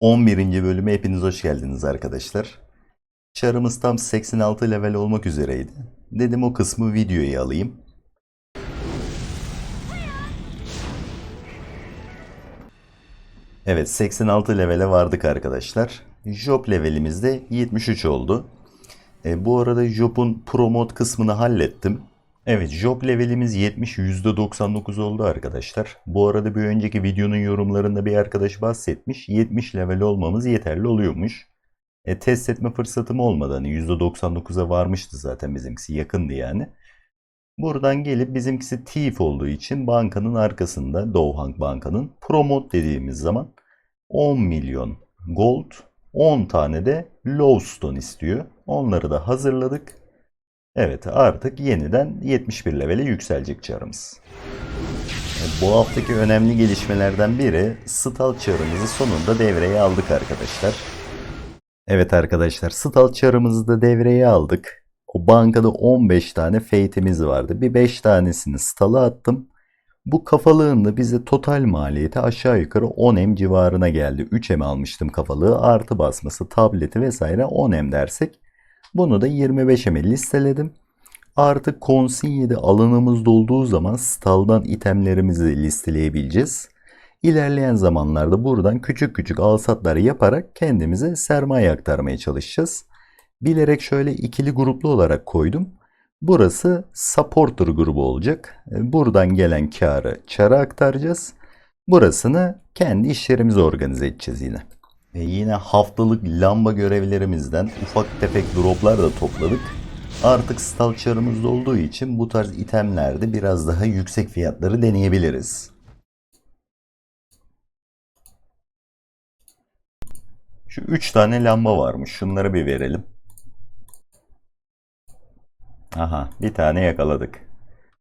11. bölüme hepiniz hoş geldiniz arkadaşlar. Çarımız tam 86 level olmak üzereydi. Dedim o kısmı videoya alayım. Evet, 86 levele vardık arkadaşlar. Job levelimiz de 73 oldu. Bu arada Job'un pro mod kısmını hallettim. Evet, Job levelimiz 70, %99 oldu arkadaşlar. Bu arada bir önceki videonun yorumlarında bir arkadaş bahsetmiş. 70 level olmamız yeterli oluyormuş. Test etme fırsatım olmadı. Hani %99'a varmıştı zaten, bizimkisi yakındı yani. Buradan gelip bizimkisi TIF olduğu için bankanın arkasında, Doğuhank Banka'nın promote dediğimiz zaman 10 milyon gold, 10 tane de lowstone istiyor. Onları da hazırladık. Evet, artık yeniden 71 levele yükselecek çarımız. Bu haftaki önemli gelişmelerden biri, Stal çarımızı sonunda devreye aldık arkadaşlar. Evet arkadaşlar, Stal çarımızı da devreye aldık. O bankada 15 tane fate'imiz vardı. Bir 5 tanesini Stal'a attım. Bu kafalığın da bize total maliyeti aşağı yukarı 10M civarına geldi. 3M almıştım kafalığı, artı basması, tableti vesaire 10M dersek. Bunu da 25M'e listeledim. Artık Consigne'de alanımız dolduğu zaman Stal'dan itemlerimizi listeleyebileceğiz. İlerleyen zamanlarda buradan küçük küçük alsatlar yaparak kendimize sermaye aktarmaya çalışacağız. Bilerek şöyle ikili gruplu olarak koydum. Burası supporter grubu olacak. Buradan gelen karı çara aktaracağız. Burasını kendi işlerimizi organize edeceğiz yine. Yine haftalık lamba görevlerimizden ufak tefek droplar da topladık. Artık stal çarımız olduğu için bu tarz itemlerde biraz daha yüksek fiyatları deneyebiliriz. Şu 3 tane lamba varmış. Şunları bir verelim. Aha, bir tane yakaladık.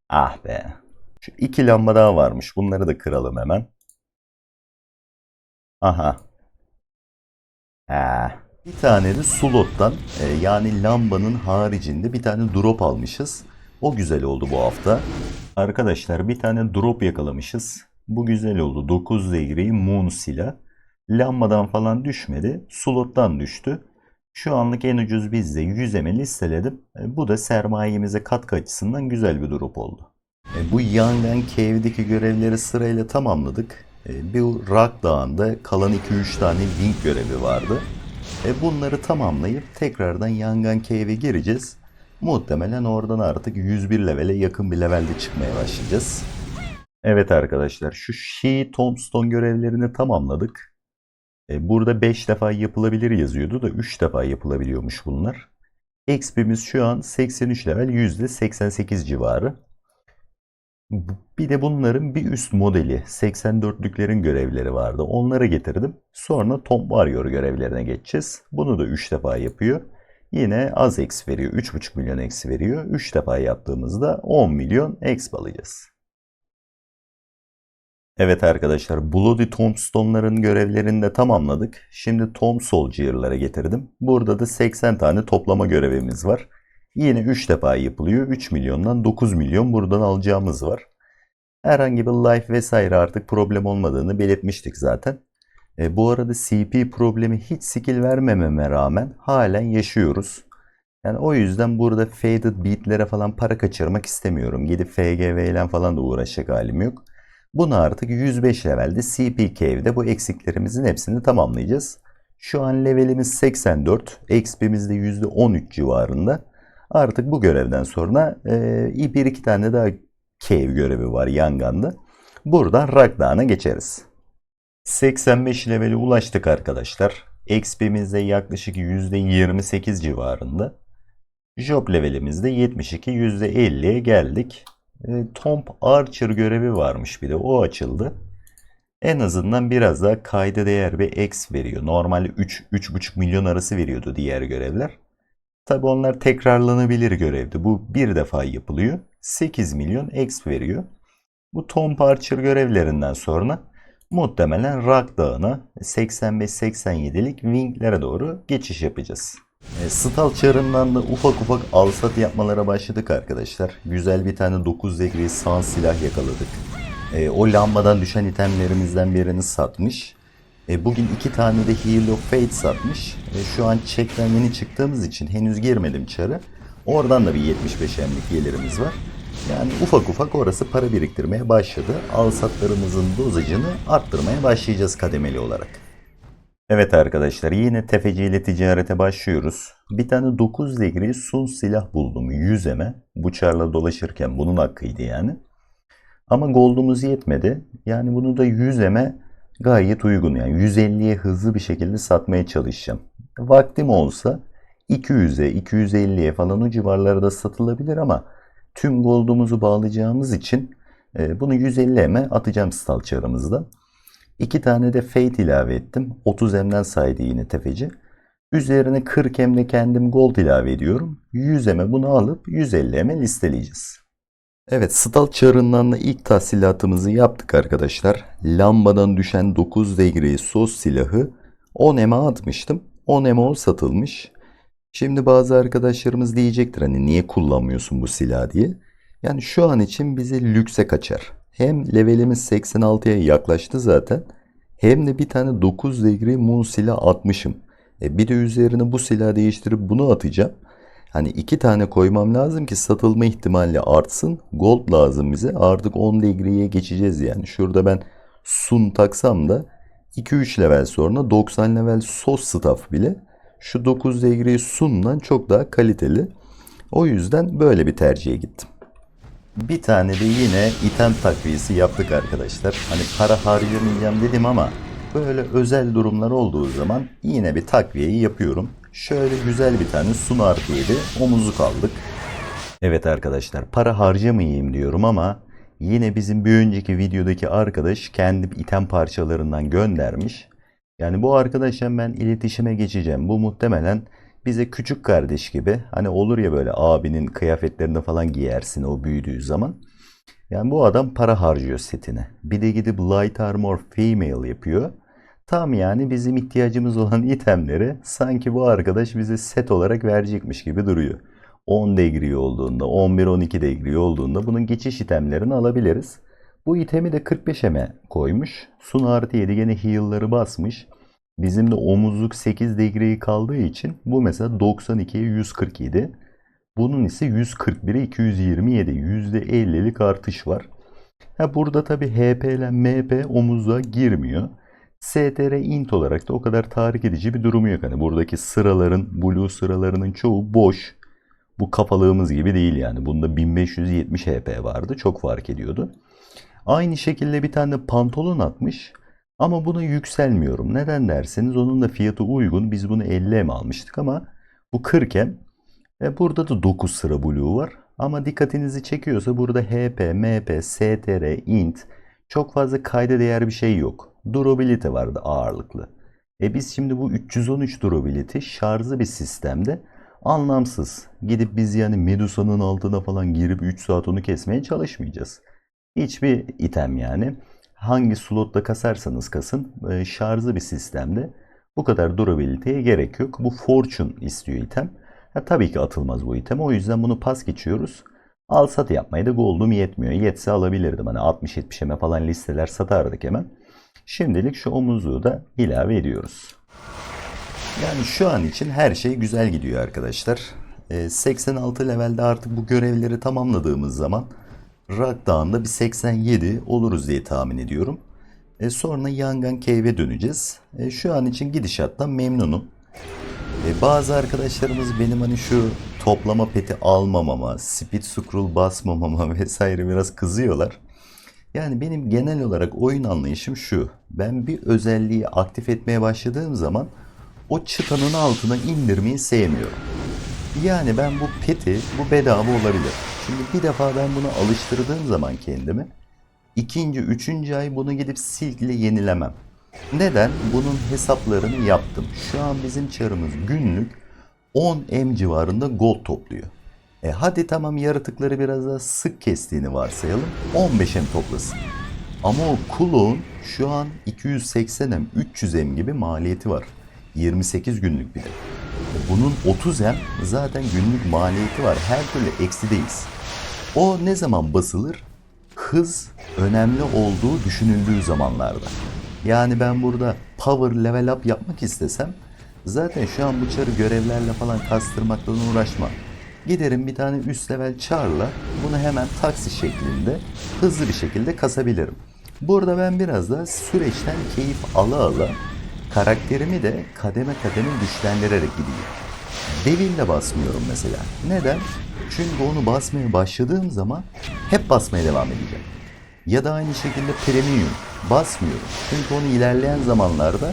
Ah be. Şu 2 lamba daha varmış. Bunları da kıralım hemen. Aha. Bir tane de slottan yani lambanın haricinde bir tane drop almışız. O güzel oldu bu hafta. Arkadaşlar bir tane drop yakalamışız. Bu güzel oldu. 9 degreyi Moon silah. Lambadan falan düşmedi. Slottan düştü. Şu anlık en ucuz bizde 100 ml listeledim. Bu da sermayemize katkı açısından güzel bir drop oldu. Bu Yangan Cave'deki görevleri sırayla tamamladık. Bu Rock Dağı'nda kalan 2-3 tane Wing görevi vardı. Bunları tamamlayıp tekrardan Yangan Cave'e gireceğiz. Muhtemelen oradan artık 101 levele yakın bir levelde çıkmaya başlayacağız. Evet arkadaşlar, şu She Tombstone görevlerini tamamladık. Burada 5 defa yapılabilir yazıyordu da 3 defa yapılabiliyormuş bunlar. XP'miz şu an 83 level, %88 civarı. Bir de bunların bir üst modeli 84'lüklerin görevleri vardı. Onları getirdim. Sonra Tomb Warrior görevlerine geçeceğiz. Bunu da 3 defa yapıyor. Yine az X veriyor. 3,5 milyon X veriyor. 3 defa yaptığımızda 10 milyon X alacağız. Evet arkadaşlar, Bloody Tombstone'ların görevlerini de tamamladık. Şimdi Tomb Soldier'lara getirdim. Burada da 80 tane toplama görevimiz var. Yine 3 defa yapılıyor. 3 milyondan 9 milyon buradan alacağımız var. Herhangi bir life vesaire artık problem olmadığını belirtmiştik zaten. Bu arada CP problemi hiç skill vermememe rağmen halen yaşıyoruz. Yani o yüzden burada faded beatlere falan para kaçırmak istemiyorum. Gidip FGV ile falan da uğraşacak halim yok. Bunu artık 105 levelde CP Cave'de bu eksiklerimizin hepsini tamamlayacağız. Şu an levelimiz 84, XP'miz de %13 civarında. Artık bu görevden sonra bir iki tane daha cave görevi var Yangan'da. Buradan Ragdağ'ına geçeriz. 85 levele ulaştık arkadaşlar. XP'miz de yaklaşık %28 civarında. Job levelimizde 72, %50'ye geldik. Tomb Archer görevi varmış, bir de o açıldı. En azından biraz daha kayda değer bir X veriyor. Normalde 3-3,5 milyon arası veriyordu diğer görevler. Tabi onlar tekrarlanabilir görevdi. Bu bir defa yapılıyor. 8 milyon X veriyor. Bu Tomb Archer görevlerinden sonra muhtemelen Rock Dağı'na 85-87'lik Wing'lere doğru geçiş yapacağız. Stal çarından da ufak ufak alsat yapmalara başladık arkadaşlar. Güzel bir tane 9 degree sans silah yakaladık. O lambadan düşen itemlerimizden birini satmış. Bugün 2 tane de Heal of Fate satmış. Şu an çekten yeni çıktığımız için henüz girmedim çarı. Oradan da bir 75 emlik gelirimiz var. Yani ufak ufak orası para biriktirmeye başladı. Alsatlarımızın dozajını arttırmaya başlayacağız kademeli olarak. Evet arkadaşlar, yine tefeciyle ticarete başlıyoruz. Bir tane 9 degri sun silah buldum 100'eme. Bu çarla dolaşırken bunun hakkıydı yani. Ama gold'umuz yetmedi. Yani bunu da 100'eme gayet uygun. Yani 150'ye hızlı bir şekilde satmaya çalışacağım. Vaktim olsa 200'e, 250'ye falan o civarlarda satılabilir ama tüm gold'umuzu bağlayacağımız için bunu 150'eme atacağım stalçarımızda. 2 tane de Fate ilave ettim. 30M'den saydı yine tefeci. Üzerine 40M'de kendim gold ilave ediyorum. 100M'e bunu alıp 150M'e listeleyeceğiz. Evet, Stal çarından da ilk tahsilatımızı yaptık arkadaşlar. Lambadan düşen 9 degri sos silahı 10 ema atmıştım. 10 ema satılmış. Şimdi bazı arkadaşlarımız diyecektir hani niye kullanmıyorsun bu silahı diye. Yani şu an için bize lükse kaçar. Hem levelimiz 86'ya yaklaştı zaten. Hem de bir tane 9 degri moon silah atmışım. Bir de üzerine bu silahı değiştirip bunu atacağım. Hani 2 tane koymam lazım ki satılma ihtimali artsın. Gold lazım bize. Artık 10 degree'ye geçeceğiz yani. Şurada ben sun taksam da 2-3 level sonra 90 level sos staff bile şu 9 degree sundan çok daha kaliteli. O yüzden böyle bir tercihe gittim. Bir tane de yine item takviyesi yaptık arkadaşlar. Hani para harcamayacağım dedim ama böyle özel durumlar olduğu zaman yine bir takviyeyi yapıyorum. Şöyle güzel bir tane sun artı 7 omuzluk aldık. Evet arkadaşlar, para harcamayayım diyorum ama yine bizim bir önceki videodaki arkadaş kendi item parçalarından göndermiş. Yani bu arkadaşla ben iletişime geçeceğim. Bu muhtemelen bize küçük kardeş gibi. Hani olur ya böyle abinin kıyafetlerini falan giyersin o büyüdüğü zaman. Yani bu adam para harcıyor setine. Bir de gidip Light Armor Female yapıyor. Tam yani bizim ihtiyacımız olan itemleri sanki bu arkadaş bize set olarak verecekmiş gibi duruyor. 10 degree olduğunda, 11-12 degree olduğunda bunun geçiş itemlerini alabiliriz. Bu itemi de 45'e koymuş. Sun artı 7 gene heal'ları basmış. Bizim de omuzluk 8 degree kaldığı için bu mesela 92'ye 147. Bunun ise 141'e 227. %50'lik artış var. Burada tabi HP ile MP omuza girmiyor. STR int olarak da o kadar tahrik edici bir durumu yok. Hani buradaki sıraların, blue sıralarının çoğu boş. Bu kafalığımız gibi değil yani. Bunda 1570 HP vardı. Çok fark ediyordu. Aynı şekilde bir tane pantolon atmış. Ama buna yükselmiyorum. Neden derseniz onun da fiyatı uygun. Biz bunu 50'ye almıştık ama bu 40'e. Burada da 9 sıra blue var. Ama dikkatinizi çekiyorsa burada HP, MP, STR, int çok fazla kayda değer bir şey yok. Durability vardı ağırlıklı. Biz şimdi bu 313 durability şarjlı bir sistemde anlamsız. Gidip biz yani Medusa'nın altına falan girip 3 saat onu kesmeye çalışmayacağız. Hiçbir item yani. Hangi slotta kasarsanız kasın şarjlı bir sistemde bu kadar durability'ye gerek yok. Bu fortune istiyor item. Tabii ki atılmaz bu item. O yüzden bunu pas geçiyoruz. Al sat yapmaya da gold'um yetmiyor. Yetse alabilirdim. Hani 60-70'e falan listeler satardık hemen. Şimdilik şu omuzluğu da ilave ediyoruz. Yani şu an için her şey güzel gidiyor arkadaşlar. 86 levelde artık bu görevleri tamamladığımız zaman Rock Dağı'nda bir 87 oluruz diye tahmin ediyorum. Sonra Yangan Cave'e döneceğiz. Şu an için gidişattan memnunum. Bazı arkadaşlarımız benim hani şu toplama peti almamama, speed scroll basmamama vesaire biraz kızıyorlar. Yani benim genel olarak oyun anlayışım şu. Ben bir özelliği aktif etmeye başladığım zaman o çıtanın altına indirmeyi sevmiyorum. Yani ben bu peti, bu bedava olabilir. Şimdi bir defa ben bunu alıştırdığım zaman kendimi, ikinci, üçüncü ay bunu gidip silkle yenilemem. Neden? Bunun hesaplarını yaptım. Şu an bizim çarımız günlük 10 M civarında gold topluyor. Hadi tamam yaratıkları biraz daha sık kestiğini varsayalım. 15 M toplasın. Ama o Kulon şu an 280 M, 300 M gibi maliyeti var. 28 günlük bir de. Bunun 30 M zaten günlük maliyeti var. Her türlü eksideyiz. O ne zaman basılır? Hız önemli olduğu düşünüldüğü zamanlarda. Yani ben burada power level up yapmak istesem zaten şu an bu çarı görevlerle falan kastırmakla uğraşmam. Giderim bir tane üst level çarla bunu hemen taksi şeklinde hızlı bir şekilde kasabilirim. Burada ben biraz da süreçten keyif ala karakterimi de kademe kademe güçlendirerek gideyim. Devil'le basmıyorum mesela. Neden? Çünkü onu basmaya başladığım zaman hep basmaya devam edeceğim. Ya da aynı şekilde premium basmıyorum. Çünkü onu ilerleyen zamanlarda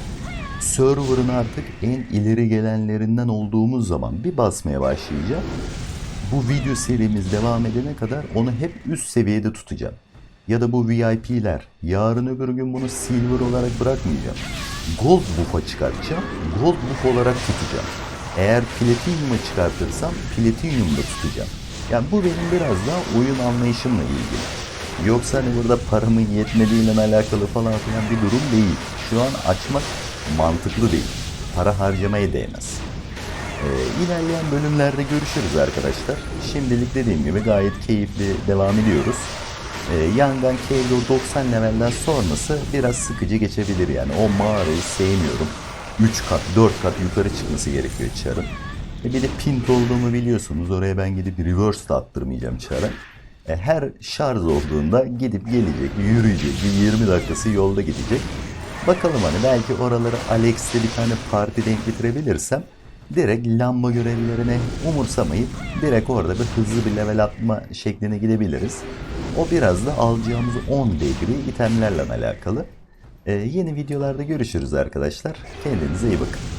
server'ın artık en ileri gelenlerinden olduğumuz zaman bir basmaya başlayacağım. Bu video serimiz devam edene kadar onu hep üst seviyede tutacağım. Ya da bu VIP'ler yarın öbür gün bunu silver olarak bırakmayacağım. Gold buff'a çıkartacağım. Gold buff olarak tutacağım. Eğer Platinum'a çıkartırsam Platinum'da tutacağım. Yani bu benim biraz daha oyun anlayışımla ilgili. Yoksa hani burada paramın yetmediğiyle alakalı falan filan bir durum değil. Şu an açmak mantıklı değil. Para harcamaya değmez. İlerleyen bölümlerde görüşürüz arkadaşlar. Şimdilik dediğim gibi gayet keyifli devam ediyoruz. Yangan Kaido 90 levelden sonrası biraz sıkıcı geçebilir yani. O mağarayı sevmiyorum. 3 kat 4 kat yukarı çıkması gerekiyor çarın. Bir de pint olduğumu biliyorsunuz. Oraya ben gidip reverse de attırmayacağım çara. Her şarj olduğunda gidip gelecek, yürüyecek, bir 20 dakikası yolda gidecek. Bakalım hani belki oraları Alex'le bir tane parti denk getirebilirsem direkt lamba görevlerine umursamayıp direkt orada bir hızlı bir level atma şekline gidebiliriz. O biraz da alacağımız 10 degree itemlerle alakalı. Yeni videolarda görüşürüz arkadaşlar. Kendinize iyi bakın.